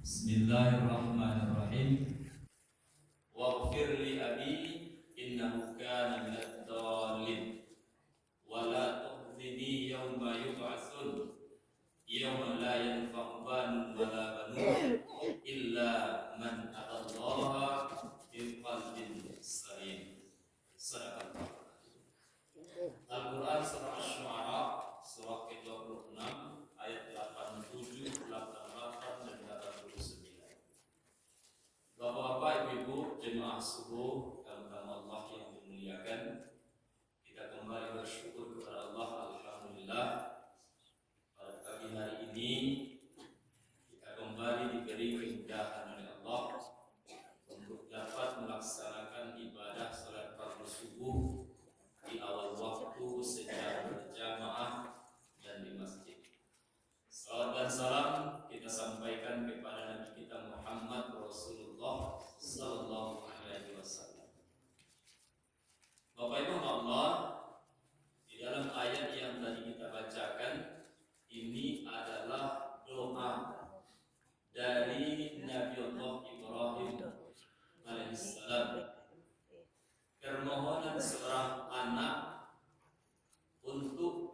Bismillahirrahmanirrahim. Waghfir li abi innahu kana minadh dhalin wa la tukhzini yawma yub'atsun yawma la yanfa'u malun wa la banun illa man atallaha biqalbin salim. Sadaqallah. Al-Quran surah Asy-Syu'ara surah ke-26 ayat 87, 88 dan 89. Bapak-bapak, ibu-ibu, jemaah subuh dalam nama Allah yang dimuliakan, kita kembali bersyukur kepada Allah. Alhamdulillah, pada pagi hari ini kita kembali diberi kemudahan oleh Allah untuk dapat melaksanakan ibadah salat fardu subuh di awal waktu secara berjamaah dan di masjid. Salawat dan salam kita sampaikan kepada Nabi kita Muhammad Rasulullah Sallallahu Alaihi Wasallam. Bapak Ibu Allah, di dalam ayat yang tadi kita bacakan ini adalah doa dari Nabi Allah Ibrahim alaihissalam, permohonan seorang anak untuk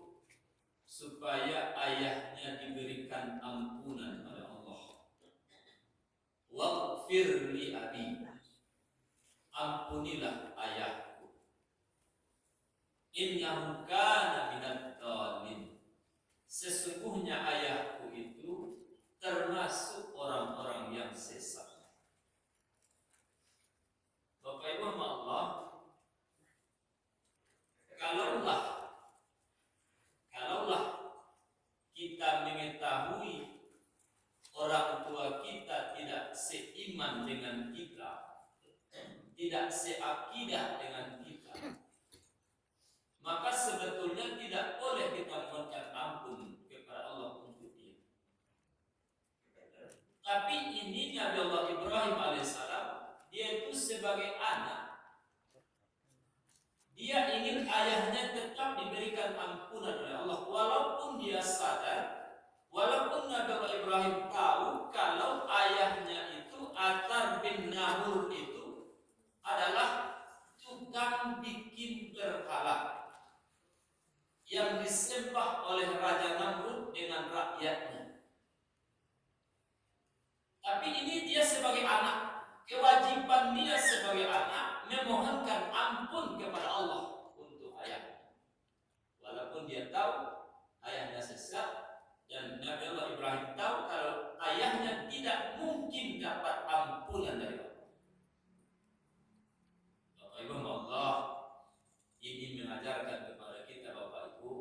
supaya ayahnya diberikan ampunan oleh Allah. Waghfir li abi, ampunilah ayahku. Innahu kana minadh dhalin, sesungguhnya ayahku itu termasuk orang-orang yang sesat. Bapak Ibu Allah, kalaulah kita mengetahui orang tua kita tidak seiman dengan kita, tidak seakidah dengan kita, maka sebetulnya tidak boleh kita mohonkan ampun kepada Allah untuk dia. Tapi ini Nabi Allah Ibrahim alaihissalam, dia itu sebagai anak, dia ingin ayahnya tetap diberikan ampunan oleh Allah, walaupun dia sadar, walaupun Nabi Allah Ibrahim tahu kalau ayahnya itu Atar bin Nahur itu adalah tukang bikin berhala yang disembah oleh Raja Namrud dengan rakyatnya. Tapi ini dia sebagai anak, kewajiban dia sebagai anak memohonkan ampun kepada Allah untuk ayahnya, walaupun dia tahu ayahnya sesat dan Nabi Allah Ibrahim tahu kalau ayahnya tidak mungkin dapat ampunan dari Allah. Bapak Ibu Allah, ini mengajarkan kepada kita Bapak Ibu,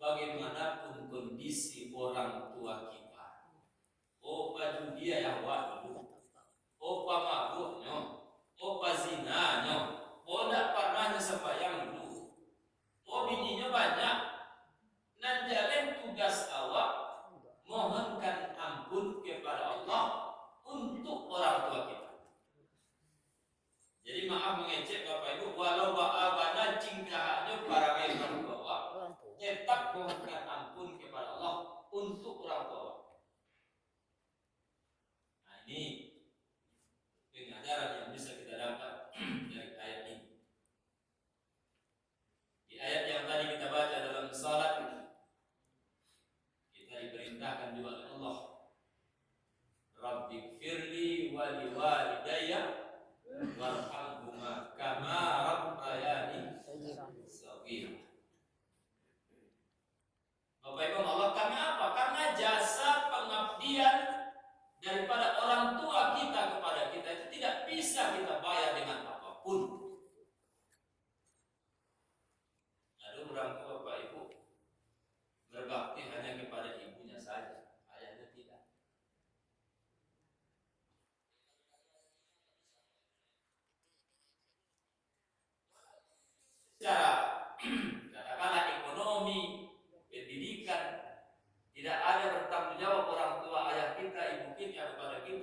bagaimanapun kondisi orang tua kita, baju dia yang dulu, pamabuknya, zinanya, tidak pernah sembahyang dulu, bininya banyak, nan jalan tugas awak mohonkan ampun kepada Allah untuk orang tua kita. Jadi maaf mengecek Bapak Ibu, walau ba'abana cingkahannya para orang tua, tetap mohonkan ampun kepada Allah untuk orang tua. Nah ini pengajaran yang bisa kita dapat dari ayat ini. Di ayat yang tadi kita baca dalam salat, kita diperintahkan juga oleh Allah, Rabbighfirli wa liwalidayya warhamhuma kama rabbayani shaghira. Bapak Ibu Allah, karena apa? Karena jasa pengabdian daripada orang tua kita kepada kita itu tidak bisa kita bayar dengan apapun. Ada orang tua Bapak Ibu berbakti hanya kepada ibunya saja, ayahnya tidak. Secara katakanlah ekonomi, pendidikan, tidak ada bertanggung jawab orang tua ayah kita, ibu kita kepada kita.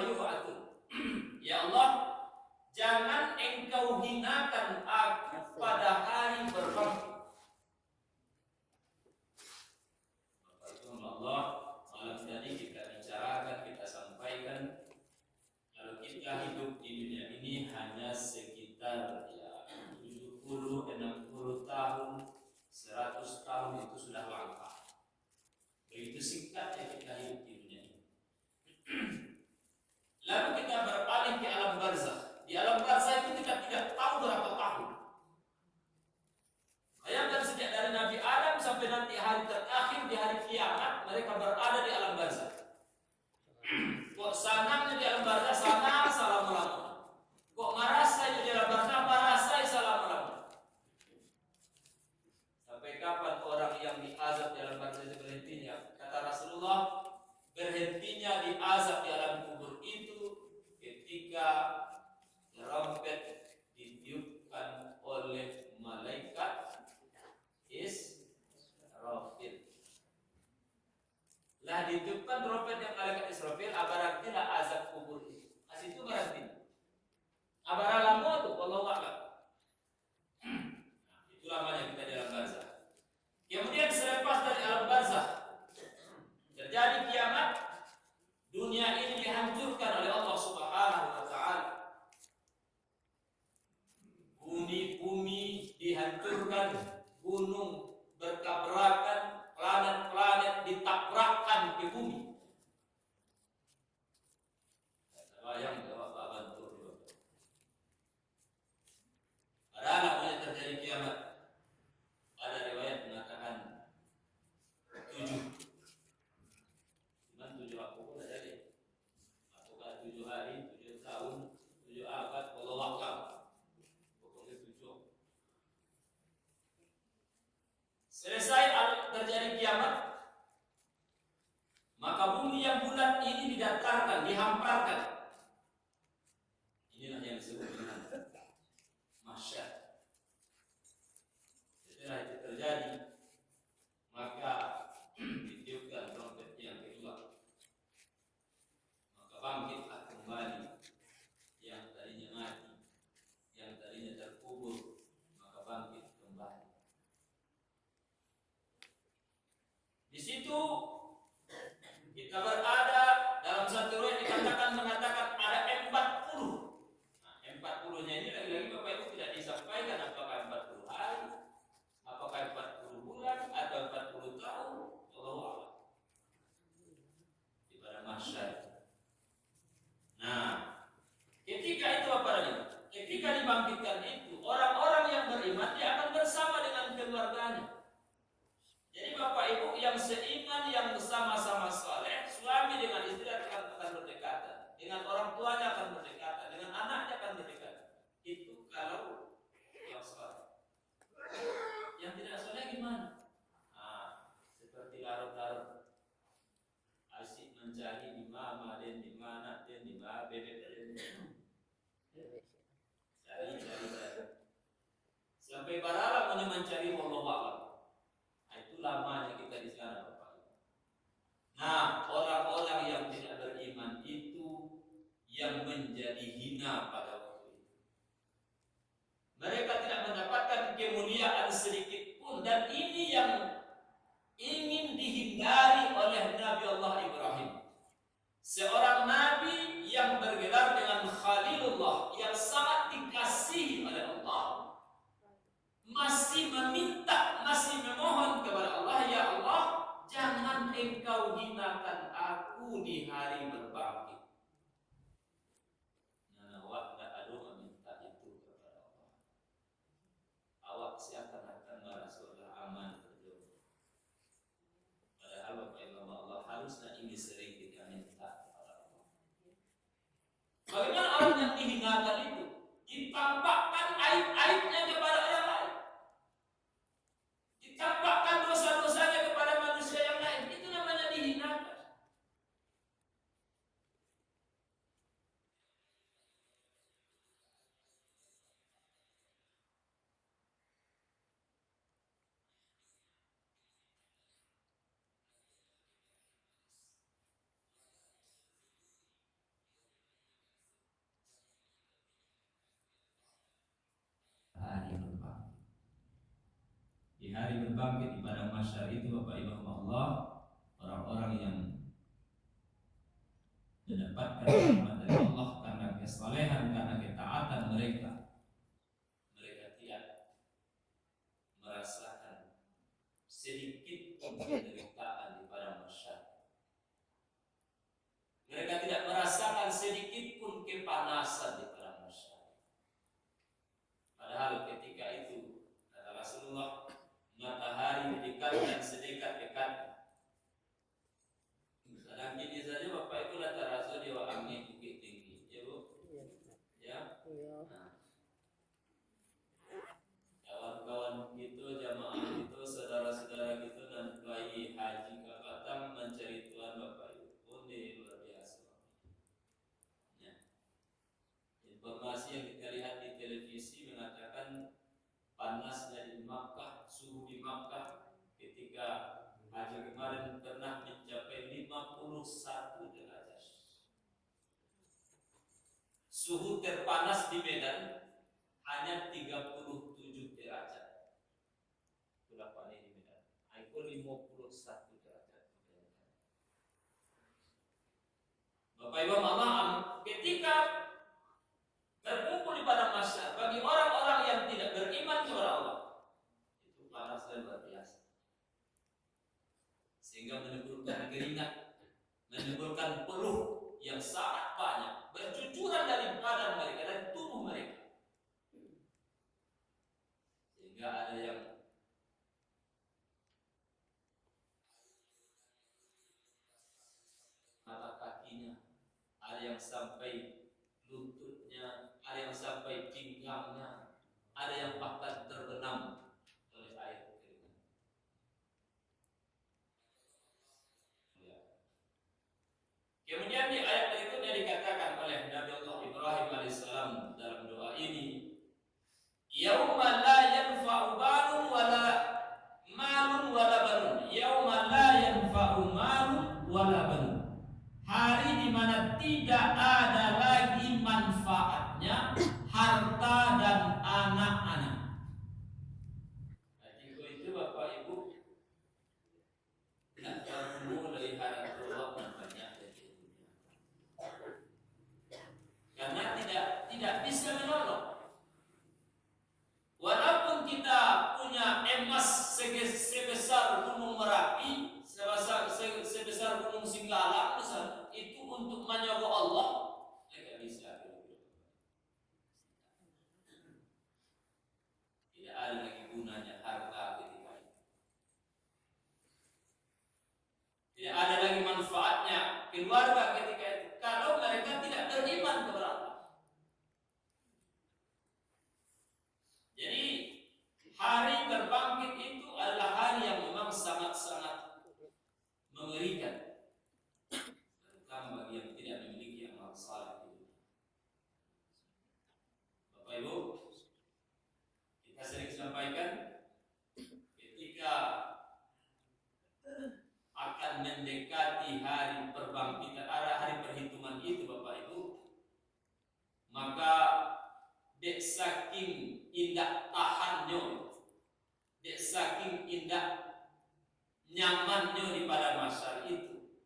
yub'atsun. Ya Allah, jangan engkau hinakan aku pada hari berbangkit. Maka itu Allah malam tadi kita bicarakan, kita sampaikan, kalau kita hidup di dunia ini hanya sekitar 70, 60 tahun, 100 tahun itu sudah langka. Begitu singkatnya kita hidup di dunia ini. Lalu kita beralih ke alam barzakh. Di alam barzakh itu kita tidak tahu berapa tahun. Bayangkan sejak dari Nabi Adam sampai nanti hari terakhir di hari kiamat, mereka berada di alam barzakh. Kok sanamnya di alam barzakh, sana selama-lamanya. Kok marasanya di alam barzakh, marasai selama-lamanya. Sampai kapan orang yang diazab di alam barzakh itu berhentinya? Kata Rasulullah, berhentinya diazab di alam kubur itu ketika trompet ditiupkan oleh malaikat Israfil. Lah ditiupkan trompet yang malaikat Israfil, berhentilah azab kubur itu. Itu berhenti. Abara lama tuh, wallahu a'lam. Itu lamanya kita di alam barzakh. Kemudian selepas dari alam barzakh terjadi kiamat, dunia ini dihancurkan oleh Allah Subhanahu wa taala. Bumi dihancurkan, gunung bertabrakan, planet-planet ditabrakkan ke bumi. Bayang jawab bantu. Padahal mulai terjadi kiamat. Ada riwayat mengatakan 7. Cuman 7 aku pun ada deh. Apakah 7 hari, 7 tahun, 7 abad, wallahu a'lam. Pokoknya 7. Selesai terjadi kiamat, maka bumi yang bulat ini didatarkan, dihamparkan. Inilah yang disebut dengan mahsyar. Setelah itu terjadi, maka ditiupkan trompet yang kedua. Maka bangkitlah kembali yang tadinya mati, yang tadinya terkubur, maka bangkit kembali. Di situ kita berada dalam satu riwayat dikatakan mengatakan ada 40. Nah, 40-nya ini lagi-lagi Bapak Ibu tidak disampaikan apakah 40 hari, apakah 40 bulan atau 40 tahun, Allahu a'lam. Di pada mahsyar. Nah, ketika itu apa lagi? Ketika dibangkitkan itu, orang-orang yang beriman dia akan bersama dengan keluarganya. Jadi Bapak Ibu yang seiman, yang bersama-sama saleh, suami dengan istri akan berdekatan, dengan orang tuanya akan berdekatan, dengan anaknya akan berdekatan. Itu kalau yang saleh. Yang tidak saleh gimana? Nah, seperti larut-larut asyik mencari di mana dan di mana dan di mana bebek dan cari. Sampai baralah mencari wallahu a'lam. Itu lamanya kita di sana Bapak Ibu. Nah, orang-orang yang tidak beriman itu yang menjadi hina pada waktu itu. Mereka tidak mendapatkan kemuliaan sedikit pun, dan ini yang ingin dihindari oleh Nabi Allah Ibrahim. Seorang nabi yang bergelar dengan Khalilullah, yang sangat dikasihi oleh Allah, masih meminta, masih memohon kepada Allah, ya Allah, jangan engkau hinakan aku di hari berbangkit. Nah, awak tidak ada meminta itu kepada Allah. Awak seakan-akan merasa aman berdoa. Padahal Bapak Ibu Allah harusnya ini sering kita minta kepada Allah. Bagaimana orang yang dihinakan itu ditampakkan aib-aibnya kepada orang lain, ditampakkan dosa-dosanya kepada manusia yang lain, itu namanya dihinakan. hari berbangkit di padang mahsyar itu Bapak Ibu Allah, orang-orang yang mendapatkan rahmat dari Allah karena kesalehan, karena ketaatan mereka. Mereka tidak merasakan sedikit penderitaan di padang mahsyar. Mereka tidak merasakan sedikit pun kepanasan di padang mahsyar. Padahal ketika itu kata Rasulullah, matahari didekatkan sedekat-dekatnya. Sedang gini saja Bapak Ibu rata-rata dia angin bukit tinggi, ya Bu? Ya. Nah, kawan-kawan gitu, jamaah gitu, saudara-saudara gitu, dan bayi haji ke Batam mencari Tuhan Bapak Ibu. Ini luar biasa. Ya. Informasi yang kita lihat di televisi mengatakan panasnya di Makkah, suhu di Makkah ketika haji kemarin pernah mencapai 51 derajat. Suhu terpanas di Medan hanya 37 derajat. Berapa nih di Medan? Itu 51 derajat. Bapak Ibu malam ketika berkumpul di padang mahsyar bagi orang-orang yang tidak beriman kepada Allah, itu panas dan luar biasa. Sehingga menimbulkan keringat, menimbulkan peluh yang sangat banyak bercucuran dari badan mereka, dari tubuh mereka. Sehingga ada yang mata kakinya, ada yang sampai lututnya, ada yang sampai pinggangnya, ada yang bahkan terbenam oleh air keringat. Kemudian di ayat berikutnya dikatakan oleh Nabi Allah Ibrahim alaihissalam dalam doa ini, yauma la yanfa'u malun wala banun, yauma la yanfa'u malun wala banun, hari di mana tidak ada lagi manfaatnya harta dan anak-anak. Jadi itu Bapak Ibu tidak perlu melihara tua banyak dari dunia, karena tidak bisa menolong. Walaupun kita punya emas sebesar gunung Merapi, sebesar gunung Singgalang, itu untuk menyogok Allah, tidak bisa. Tidak ada lagi gunanya harta ketika itu. Tidak ada lagi manfaatnya keluarga ketika itu, kalau mereka tidak beriman kepada Allah. Jadi hari berbangkit itu adalah hari yang memang sangat-sangat mengerikan, terutama bagi yang tidak memiliki amal saleh. Bapak Ibu, kita sering sampaikan ketika akan mendekati hari perbangkitan, hari perhitungan itu Bapak Ibu, maka dek saking indah tahannya, dek saking indah nyamannya di pada masa itu,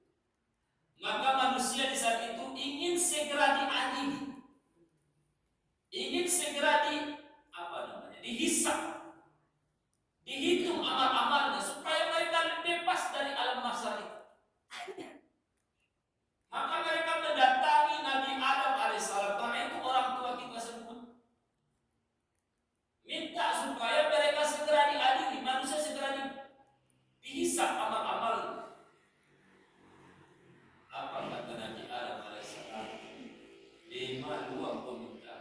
maka manusia di saat itu ingin segera diadili, ingin segera dihisab, dihitung amal-amalnya supaya mereka bebas dari alam mahsyar itu. Maka mereka mendatangi Nabi Adam alaihissalam, karena itu orang tua kita semua, minta supaya mereka segera diadili, manusia segera dihisab amal-amal. Apa kata Nabi Adam alaihissalam? 5 peminta.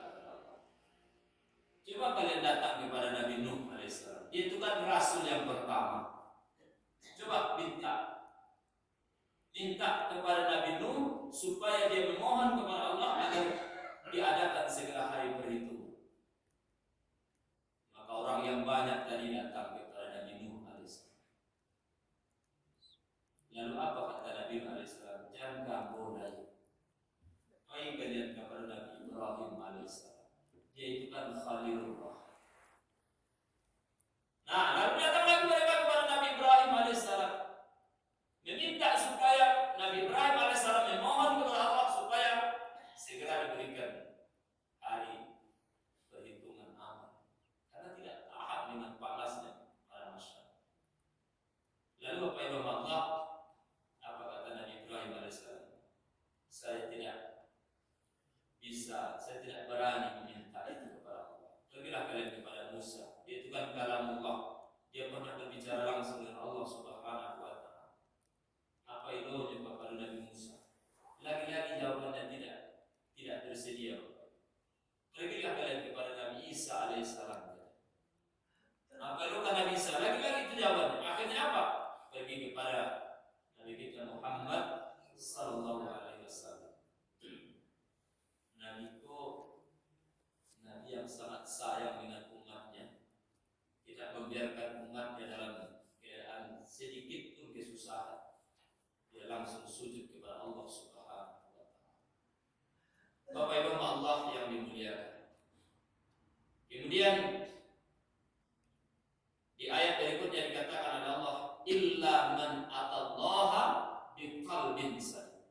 Coba kalian datang kepada Nabi Nuh alaihissalam, dia itu kan rasul yang pertama. Coba minta kepada Nabi Nuh supaya dia memohon kepada Allah agar diadakan segera hari perhitungan. Maka orang yang banyak tadi datang kepada Nabi Nuh alaihissalam. Lalu apa kata Nabi Nuh alaihissalam? Jangan ganggu lagi. Baik kalian kepada Nabi Ibrahim alaihissalam. Dia itu kan Khalilullah. Nah, lalu datang lagi Nabi Ibrahim alaihissalam memohon kepada Allah supaya segera diberikan hari perhitungan amal karena tidak tahan dengan panasnya pada masyarakat. Lalu Bapak Ibu Allah, apa kata Nabi Ibrahim alaihissalam? Saya tidak berani meminta itu kepada Allah. Pergilah kalian kepada Musa. Dia itu kan kalamullah. Dia pernah berbicara langsung dengan Allah Subhanahu wa Ta'ala. Apa ilmunya kepada Nabi Musa? Lagi-lagi jawabannya tidak bersedia. Pergilah kalian kepada Nabi Isa alaihissalam. Apa ilmu Nabi Isa? Lagi-lagi itu jawabannya. Akhirnya apa? Pergi kepada Nabi kita Muhammad sallallahu alaihi wasallam. Nabi itu Nabi yang sangat sayang dengan umatnya, tidak membiarkan umatnya dalam keadaan sedikit pun kesusahan. Dia langsung sujud kepada Allah Subhanahu wa Ta'ala. Bapak Ibu Allah yang dimuliakan. Kemudian di ayat berikutnya dikatakan oleh Allah, illa man atallaha biqalbin salim.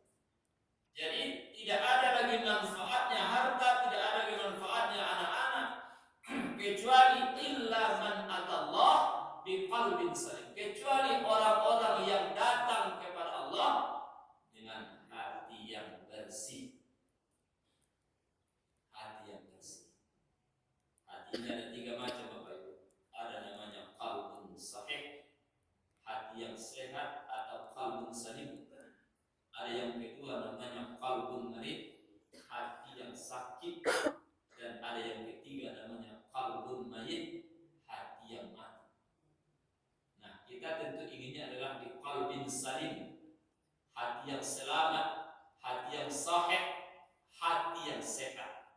Jadi tidak ada lagi manfaatnya harta, tidak ada lagi manfaatnya anak-anak, kecuali illa man atallah biqalbin salim, kecuali orang-orang yang datang kepada Allah dengan hati yang bersih. Hati yang bersih. Hatinya ada 3 macam Bapak Ibu. Ada namanya qalbun sahih, hati yang sehat atau qalbun salim. Ada yang kedua namanya qalbun marid, hati yang sakit. Dan ada yang ketiga namanya qalbun mayit, hati yang mati. Nah, kita tentu inginnya adalah di qalbin salim, hati yang selamat, hati yang sahih, hati yang sehat.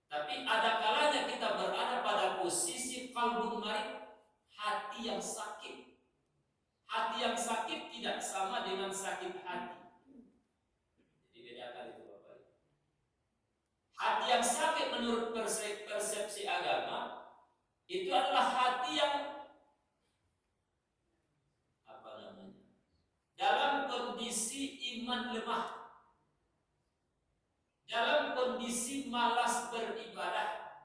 Tapi ada kalanya kita berada pada posisi qalbun marid, hati yang sakit. Hati yang sakit tidak sama dengan sakit hati. Jadi bedakan itu Bapak Ibu. Hati yang sakit menurut persepsi agama itu adalah hati yang dalam kondisi iman lemah, dalam kondisi malas beribadah,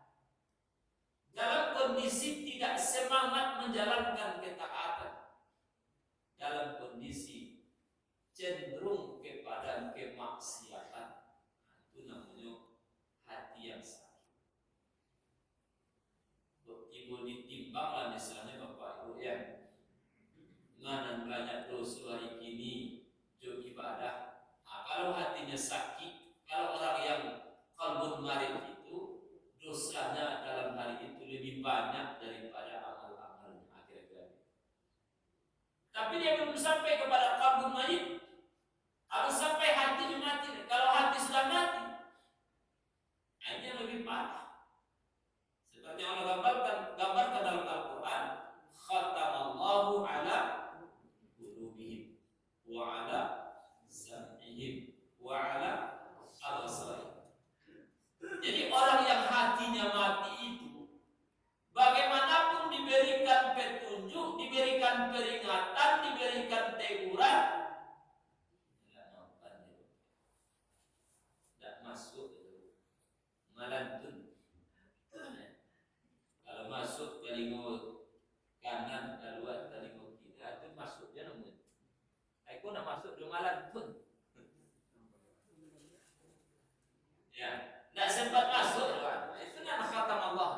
dalam kondisi tidak semangat menjalankan ketaatan, dalam kondisi cenderung kepada kemaksiatan. Itu namanya hati yang sakit. Ibu ditimbanglah misalnya Bapak Ibu ya, mana banyak dosa hari ini jauh ibadah. Nah, kalau hatinya sakit, kalau orang yang qalbun marid itu dosanya dalam hari itu lebih banyak daripada amal-amalnya akhir-akhir. Tapi dia belum sampai kepada qalbun marid, harus sampai hatinya mati. Kalau hati sudah mati, ini yang lebih parah. Seperti yang Allah gambarkan dalam Al-Quran, khatamallahu ala qulubihim wa ala sam'ihim wa ala absarihim. Jadi orang yang hatinya mati itu, bagaimanapun diberikan petunjuk, diberikan peringatan, diberikan teguran, tidak masuk itu malantun. Kalau masuk telinga kanan, keluar telinga kiri, itu masuknya namun. Aku nak masuk di malantun. Ya, tidak sempat masuk kan? Itu nama khatam Allah.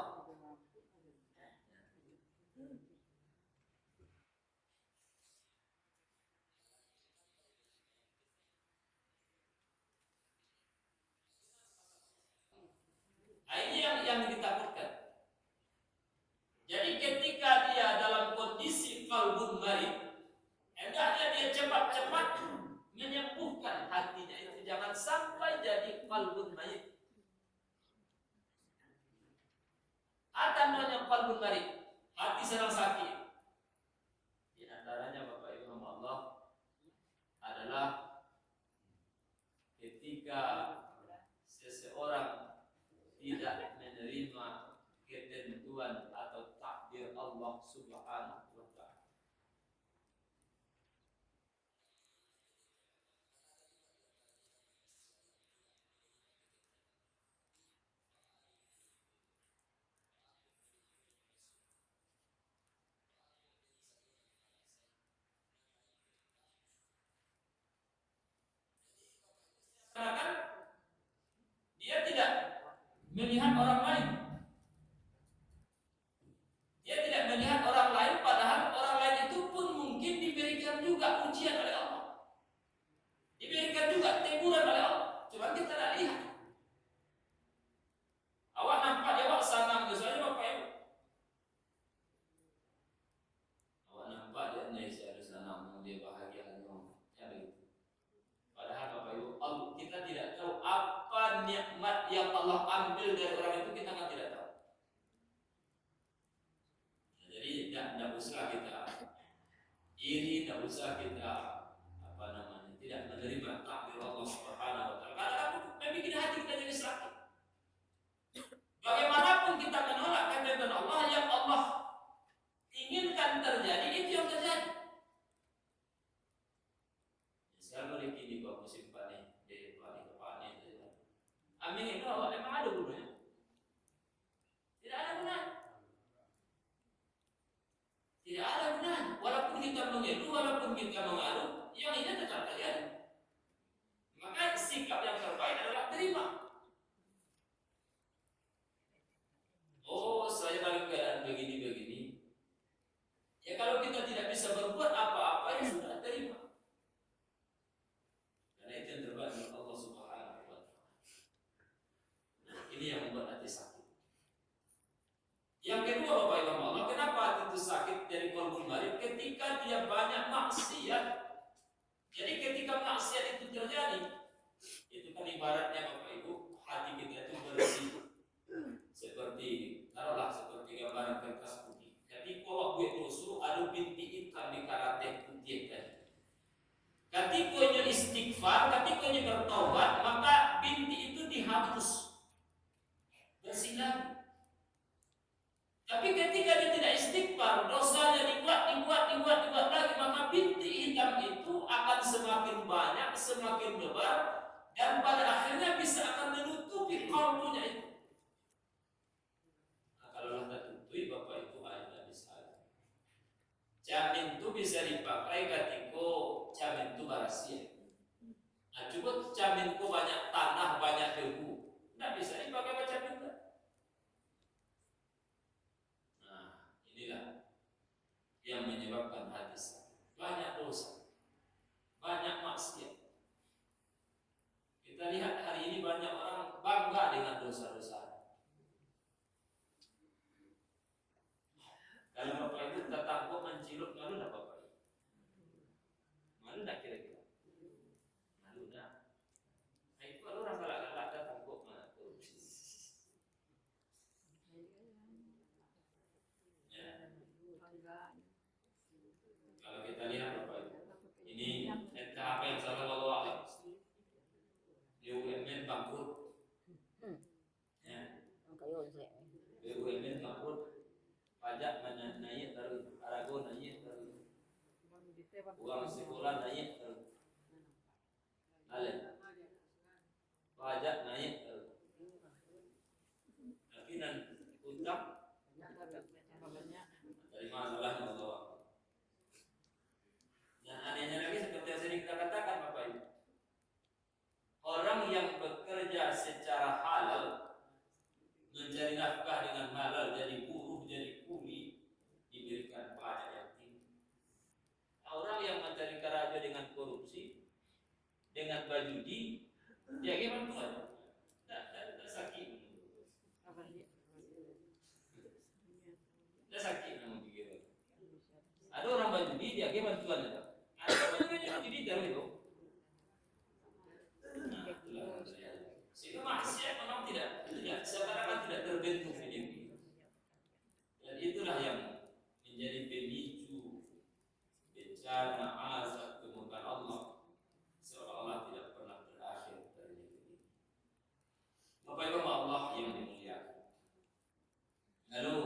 Ini yang ditakutkan. Jadi ketika dia dalam kondisi qalbun marid, hendaknya dia cepat-cepat menyembuhkan hatinya itu, jangan sampai jadi qalbun marid. Apa namanya qalbun marid? Hati sedang sakit. Di antaranya Bapak Ibu Allah adalah ketika seseorang tidak menerima ketentuan atau takdir Allah Subhanahu wa Ta'ala. melihat orang lain. Dia tidak melihat orang lain, padahal orang lain itu pun mungkin diberikan juga ujian oleh Allah, diberikan juga teguran oleh Allah. Cuma kita tidak lihat. Awak nampak dia awak senang dosanya bapak ibu. Awak nampak dia saya ada senang, dia bahagia, ya begitu. Padahal bapak ibu, kita tidak tahu apa nikmat yang Allah ambil dari orang itu, kita kan tidak tahu. Jadi tidak usah kita iri, tidak usah kita tidak menerima takdir Allah Subhanahu wa taala. Karena itu bikin hati kita jadi sakit. Bagaimanapun kita menolak kehendak Allah, yang Allah inginkan terjadi itu yang terjadi. Sekarang boleh kini kau musim panen, jadi panen. Amin itu Allah memang ada gunanya. Tidak ada gunanya. Tidak ada gunanya. Walaupun kita mengeluh, walaupun kita mengaruh, yang ini tetap terjadi. Maka sikap yang terbaik adalah terima. Oh, saya dalam keadaan begini. Ya kalau kita tidak bisa berbuat apa-apa, ya sudah terima. Karena itu yang terbaik oleh Allah Subhanahu wa taala. Ini yang membuat hati sakit. Yang kedua, Bapak Ibu Allah, kenapa hati itu sakit dari qalbul marid? Ketika dia banyak maksiat. Jadi ketika maksiat itu terjadi, itu kan ibaratnya Bapak Ibu, hati kita itu bersih. Seperti gambaran kertas putih. Jadi kalau buat dosa ada binti hitam di karate putih tadi. Ketika nya istighfar, ketika nya bertobat, maka binti itu dihapus, bersih lagi. Tapi ketika dia tidak istighfar, dosanya dibuat lagi, maka binti hitam itu akan semakin banyak, semakin lebar, dan pada akhirnya bisa akan menutupi qalbunya itu. Kalau kita tutupi Bapak Ibu ada bisa. Cermin itu bisa dipakai ketika cermin itu rahasia. Nah, coba cermin itu banyak tanah, banyak debu, tidak bisa dipakai macam itu. Nah, inilah yang menyebabkan hati sakit. Banyak dosa, banyak maksiat. Kita lihat hari ini banyak orang bangga dengan dosa-dosa. Kalau Bapak Ibu tertangkap mencilut, malu tak Bapak Ibu? Malu tak kira-kira? Malu tak? Nah itu kalau orang galak-galak tertangkap korupsi. Ya. Kalau kita lihat Bapak Ibu, ini entah apa yang salah Allah, BUMN bangkrut. Ya. BUMN bangkrut. Pajak naik terus, arago naik terus, uang sekolah naik terus, pajak naik terus, tapi dan utang dari masalahnya Allah. Yang anehnya lagi seperti yang sering kita katakan Bapak Ibu, orang yang bekerja secara halal, mencari nafkah dengan halal, jadi buruh, jadi kuli, diberikan pajak yang tinggi. Orang yang mencari karaja dengan korupsi, dengan berjudi, dia gimana Tuhan? Tak sakit. Tak sakit namun begitu. Ada orang berjudi, dia gimana Tuhan? Ada orang yang berjudi dari itu. Sehingga maksiat memang tidak seakan-akan tidak terbentuk ini. Dan itulah yang menjadi pemicu bencana azab kemurkaan Allah, seolah-olah tidak pernah berakhir dari negeri ini. Bapak Ibu Allah yang dimuliakan. Lalu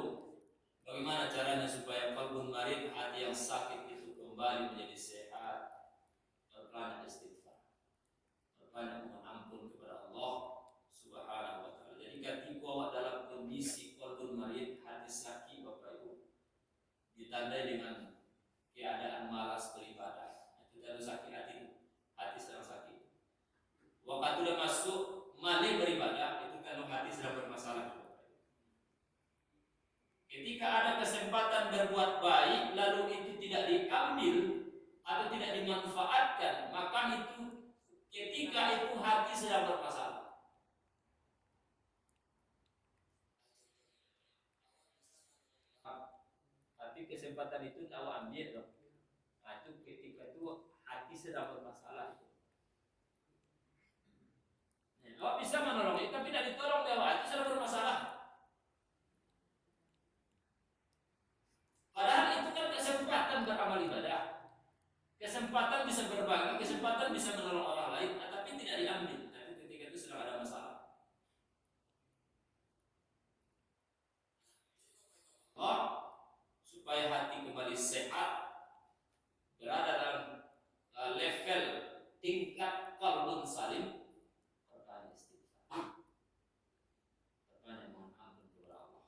bagaimana caranya supaya qalbun marid, hati yang sakit itu kembali menjadi sehat? Berbanyak istighfar, berbanyak mohon ampun kepada Allah Subhanahu wa taala. Jadi ketika awak dalam kondisi qalbun marid, hati sakit Bapak Ibu, ditandai dengan keadaan malas beribadah. Itu tadi sakit hati sedang sakit. Waktu sudah masuk mani beribadah, itu kalau hati sedang bermasalah tidak dimanfaatkan, maka itu ketika itu hati sedang bermasalah. Tapi kesempatan itu awak ambil dong. Nah, itu ketika itu hati sedang bermasalah. Nah, awak bisa menolong itu, tapi tidak ditolong oleh awak, itu sedang bermasalah. Padahal itu kan kesempatan beramal ibadah, kesempatan bisa berbagi, kesempatan bisa menolong orang lain, tapi tidak diambil. Tapi ketika itu sedang ada masalah. Oh, supaya hati kembali sehat, berada dalam level tingkat qalbun salim, perbanyak istighfar, perbanyak mohon ampun kepada Allah.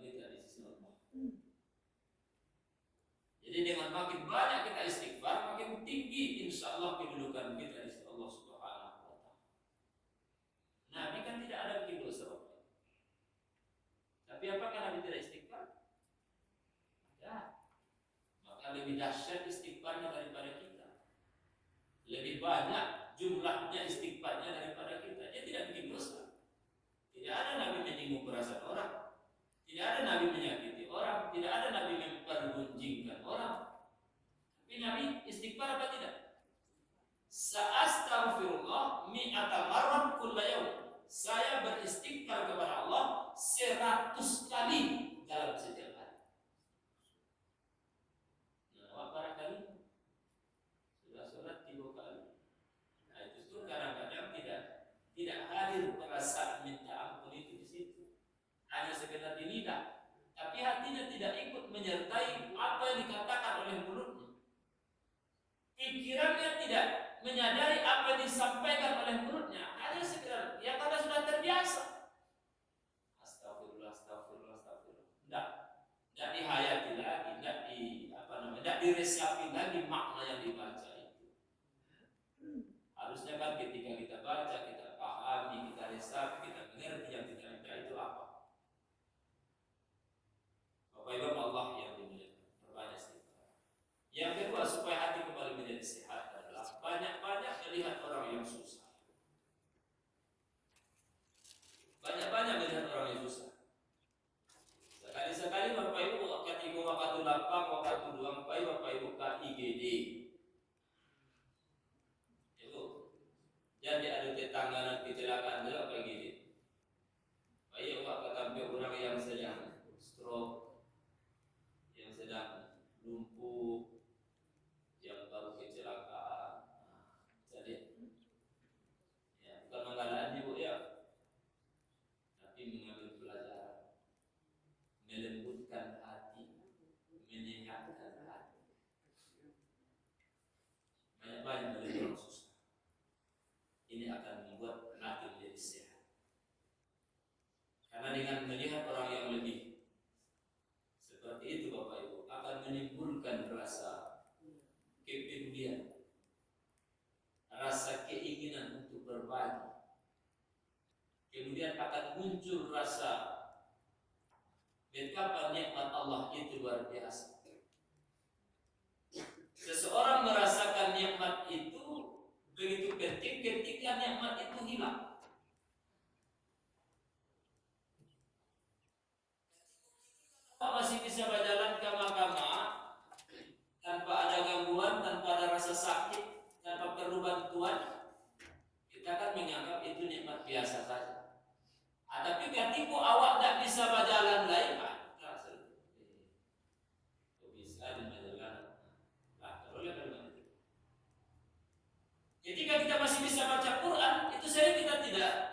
Tidak di sisi Allah. Jadi dengan makin banyak kita istighfar, makin tinggi insya Allah kedudukan kita di sisi Allah Subhanahu wa Ta'ala. Nabi kan tidak ada bikin dosa. Tapi apakah Nabi tidak istighfar? Ya. Maka lebih dahsyat istighfarnya daripada kita. Lebih banyak jumlahnya istighfarnya daripada kita. Dia tidak bikin dosa. Tidak ada Nabi menyinggung perasaan orang. Tidak ada Nabi menyakiti orang. Tidak ada Nabi mempergunjingkan orang. Tapi Nabi istighfar apa tidak? Sa'astaghfirullah mi'ata marrat kulla yaum. Saya beristighfar kepada Allah 100 kali dalam setiap hari. Nah, barangkali sudah sholat 3 kali. Nah, itu tuh kadang-kadang tidak hadir perasaan minta ampun itu di situ. Hanya sekedar di lidah, tapi hatinya tidak ikut menyertai apa yang dikatakan oleh mulutnya. Pikirannya tidak menyadari apa yang disampaikan oleh mulutnya, hanya sekedar ya karena sudah terbiasa. Astagfirullah, astagfirullah, astagfirullah. Tidak dihayati lagi, tidak diresapi lagi makna yang dibaca itu. Harusnya kan ketika kita baca, kita pahami, kita resapi, kita mengerti yang kita baca itu apa. Bapak Ibu Allah yang dimuliakan, perbanyak istighfar. Yang kedua, supaya hati kembali menjadi sehat adalah banyak-banyak melihat orang yang susah. Banyak-banyak melihat orang yang susah. Sekali-sekali Bapak Ibu ketika waktu lapang, waktu luang, Bapak Ibu ke IGD. Itu jadi ada tetangga kecelakaan juga kayak gini. Baik Pak ketampi orang yang sedang stroke, yang sedang lumpuh, yang baru kecelakaan. Jadi ya, bukan menggalakkan ibu ya, tapi mengambil pelajaran, melembutkan hati, menyehatkan hati. Banyak-banyak melihat orang susah. Ini akan membuat hati menjadi sehat. Karena dengan melihat orang yang lebih seperti itu Bapak Ibu akan menimbulkan rasa kepedulian, rasa keinginan untuk berbagi. Kemudian akan muncul rasa betapa nikmat Allah itu luar biasa. Seseorang merasakan nikmat itu begitu penting ketika nikmat itu hilang. Masih bisa berjalan kama-kama tanpa ada gangguan, tanpa ada rasa sakit, tanpa perlu bantuan, kita kan menganggap itu nikmat biasa saja. Tapi ketika awak tak bisa berjalan lain, bisa berjalan. Ketika kita masih bisa baca Quran, itu saya kita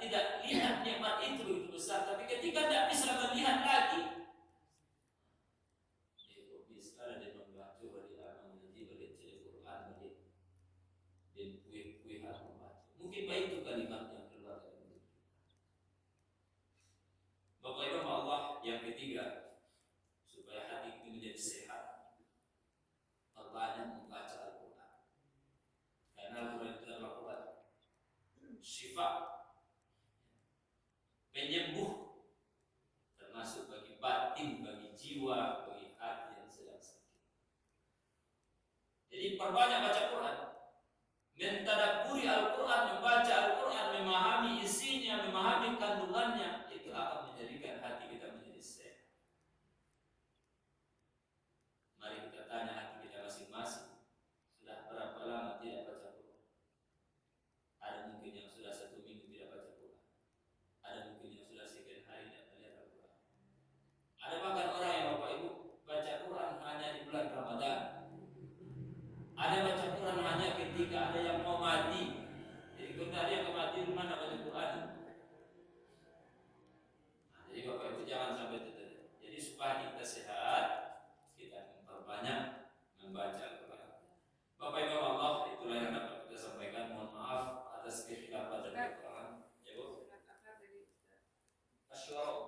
tidak lihat nikmat itu begitu besar. Tapi ketika tidak bisa melihat lagi, bisa ada membaca bagi anak mengaji, bagi Quran, bagi dan kue harus membaca. Mungkin baik itu kalimat yang keluar dari mulut. Bapak Ibu Allah yang ketiga, supaya hati itu menjadi sehat. Jadi perbanyak baca Quran, mentadabburi Al-Quran, membaca Al-Quran, memahami isinya, memahami kandungannya, itu akan menjadikan hati kita menjadi sehat. Mari kita tanya hati kita masing-masing, sudah berapa lama tidak baca Quran? Ada mungkin yang sudah 1 minggu tidak baca Quran, ada mungkin yang sudah sekian hari tidak melihat Al-Quran. Ada bahkan orang yang Bapak Ibu baca Quran hanya di bulan Ramadan. Ada baca Quran hanya ketika ada yang mau mati. Jadi ketika ada yang mau mati, mana baca Quran? Jadi Bapak Ibu jangan sampai terjadi. Jadi supaya kita sehat, kita memperbanyak membaca Al-Quran. Bapak Ibu Allah, itulah yang dapat kita sampaikan. Mohon maaf atas kekhilafan dan kekurangan. Ya Bu. Asyara